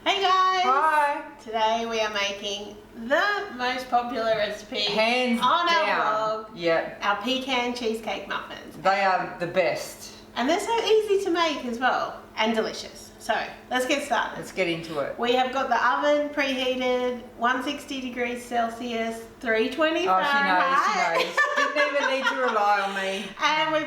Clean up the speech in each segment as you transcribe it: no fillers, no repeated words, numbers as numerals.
Hey guys! Hi! Today we are making the most popular recipe Hands on down. our vlog. Yeah. Our pecan cheesecake muffins. They are the best. And they're so easy to make as well. And delicious. So, let's get started. Let's get into it. We have got the oven preheated, 160 degrees Celsius, 320 Fahrenheit. She knows. Didn't even need to rely on me. And we're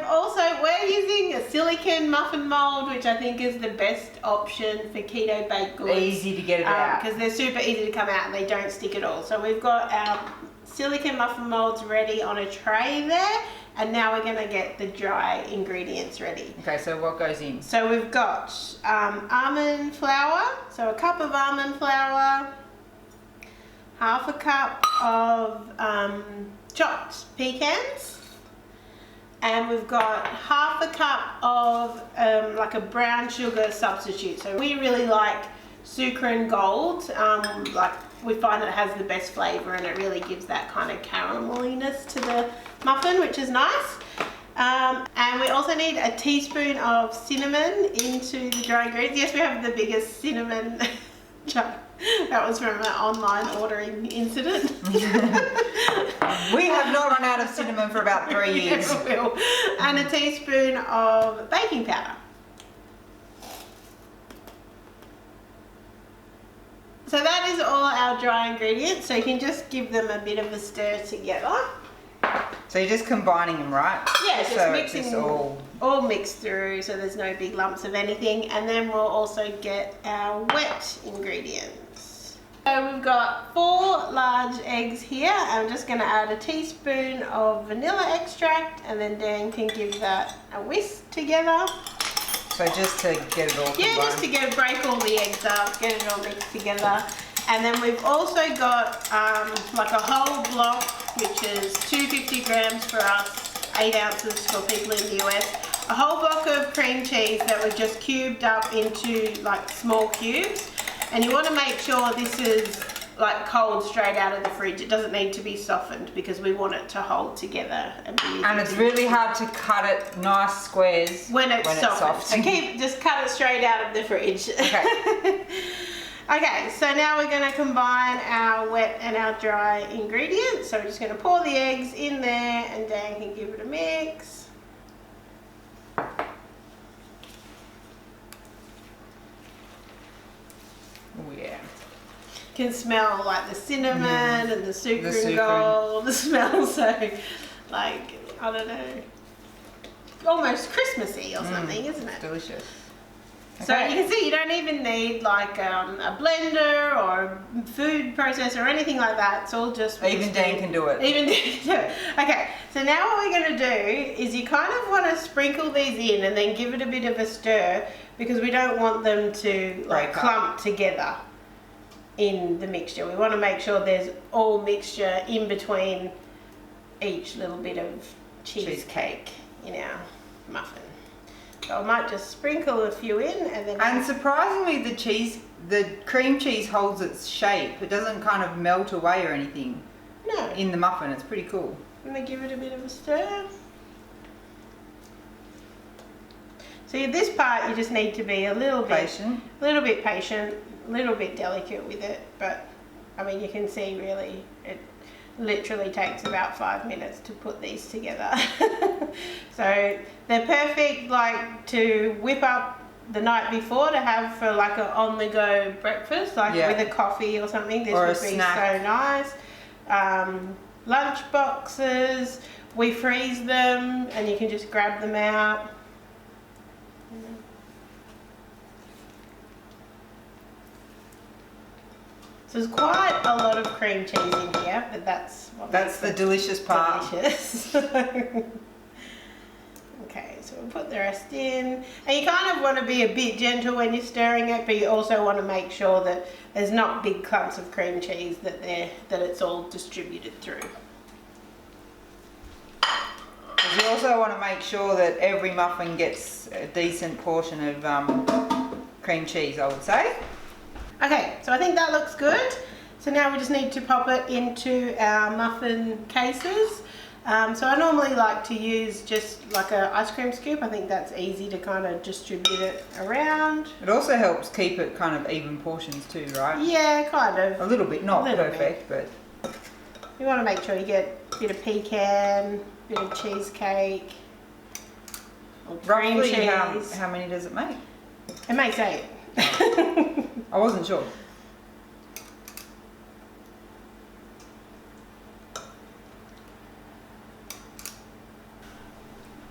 using a silicone muffin mold, which I think is the best option for keto baked goods. Easy to get it out. Because they're super easy to come out and they don't stick at all. So we've got our silicone muffin molds ready on a tray there. And now we're going to get the dry ingredients ready. Okay, so what goes in? So we've got almond flour, so a cup of almond flour, half a cup of chopped pecans, and we've got half a cup of like a brown sugar substitute. So we really like Sucre Gold, like we find that it has the best flavour and it really gives that kind of carameliness to the muffin, which is nice. And we also need a teaspoon of cinnamon into the dry ingredients. Yes, we have the biggest cinnamon jar. That was from an online ordering incident. We have not run out of cinnamon for about 3 years. Never will. And a teaspoon of baking powder. So that is all our dry ingredients. So you can just give them a bit of a stir together. So you're just combining them, right? Yeah, just so mixing it's all mixed through so there's no big lumps of anything. And then we'll also get our wet ingredients. So we've got 4 large eggs here. I'm just going to add a teaspoon of vanilla extract and then Dan can give that a whisk together. So just to get it all combined. Yeah, just to break all the eggs up, get it all mixed together. And then we've also got like a whole block, which is 250 grams for us, 8 ounces for people in the US. A whole block of cream cheese that we've just cubed up into like small cubes. And you want to make sure this is like cold straight out of the fridge. It doesn't need to be softened because we want it to hold together. And it's really hard to cut it nice squares when it's soft. So Mm-hmm. just cut it straight out of the fridge. Okay. Okay, so now we're going to combine our wet and our dry ingredients. So we're just going to pour the eggs in there and Dan can give it a mix. Oh yeah. Can smell like the cinnamon and the sucre and sucre. gold. The smell so like, I don't know, almost Christmassy or something, isn't it? Delicious. So you can see you don't even need like a blender or a food processor or anything like that. It's all just... Even Dan can do it. Even Dan can do it. Okay, so now what we're going to do is you kind of want to sprinkle these in and then give it a bit of a stir because we don't want them to like clump together in the mixture. We want to make sure there's all mixture in between each little bit of cheesecake in our muffin. So I might just sprinkle a few in and then... And surprisingly the cream cheese holds its shape. It doesn't kind of melt away or anything. No. In the muffin. It's pretty cool. And then give it a bit of a stir. So this part you just need to be a little bit patient, a little bit delicate with it, but I mean you can see really it literally takes about 5 minutes to put these together. So they're perfect like to whip up the night before to have for like an on-the-go breakfast, like with a coffee or something. This or would a be snack. so nice. Lunch boxes, we freeze them and you can just grab them out. So there's quite a lot of cream cheese in here, but that's the delicious part. Delicious. Okay, so we'll put the rest in. And you kind of want to be a bit gentle when you're stirring it, but you also want to make sure that there's not big clumps of cream cheese that it's all distributed through. You also want to make sure that every muffin gets a decent portion of cream cheese, I would say. Okay, so I think that looks good. So now we just need to pop it into our muffin cases. So I normally like to use just like an ice cream scoop. I think that's easy to kind of distribute it around. It also helps keep it kind of even portions too, right? Yeah, kind of. A little bit, not perfect, but... You want to make sure you get a bit of pecan, a bit of cheesecake, or cream Roughly cheese. how many does it make? It makes 8. I wasn't sure.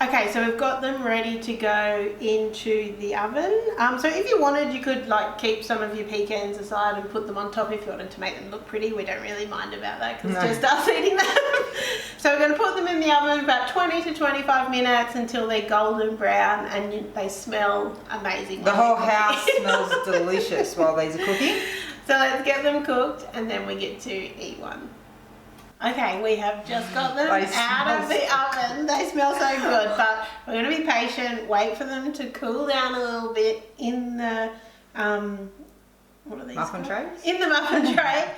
Okay, so we've got them ready to go into the oven. So if you wanted, you could like keep some of your pecans aside and put them on top if you wanted to make them look pretty. We don't really mind about that because it's just us eating them. So we're going to put them in the oven about 20 to 25 minutes until they're golden brown and they smell amazing. The whole house smells delicious while these are cooking. So let's get them cooked and then we get to eat one. Okay, we have just got them out of the oven. They smell so good, but we're going to be patient, wait for them to cool down a little bit in the, what are these muffin called? trays? In the muffin tray,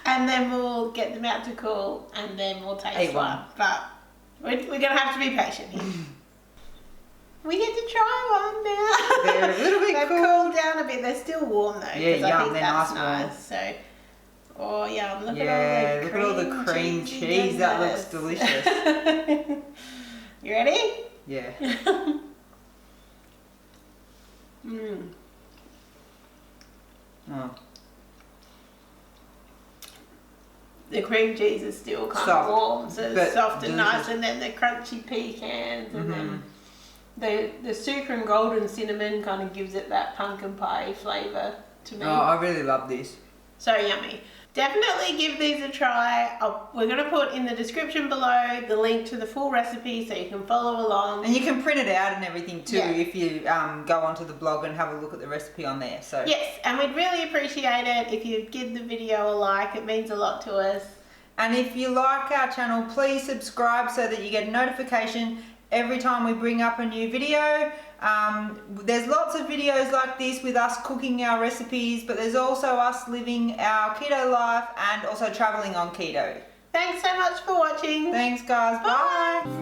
and then we'll get them out to cool, and then we'll taste one. But we're going to have to be patient here. We get to try one now. They're a little bit They've cooled down a bit. They're still warm though. Yeah, yum, I think they're that's nice. So. Oh yum, look look at all the cream cheese. That looks delicious. You ready? Yeah. Oh. The cream cheese is still kind of warm, so it's soft and nice, and then the crunchy pecans, and then the sucre and golden cinnamon kind of gives it that pumpkin pie flavour to me. Oh, I really love this. So yummy. Definitely give these a try. We're going to put in the description below the link to the full recipe so you can follow along. And you can print it out and everything too if you go onto the blog and have a look at the recipe on there. So yes, and we'd really appreciate it if you give the video a like. It means a lot to us. And if you like our channel, please subscribe so that you get a notification every time we bring up a new video. There's lots of videos like this with us cooking our recipes, but there's also us living our keto life and also traveling on keto. Thanks so much for watching. Thanks guys, bye.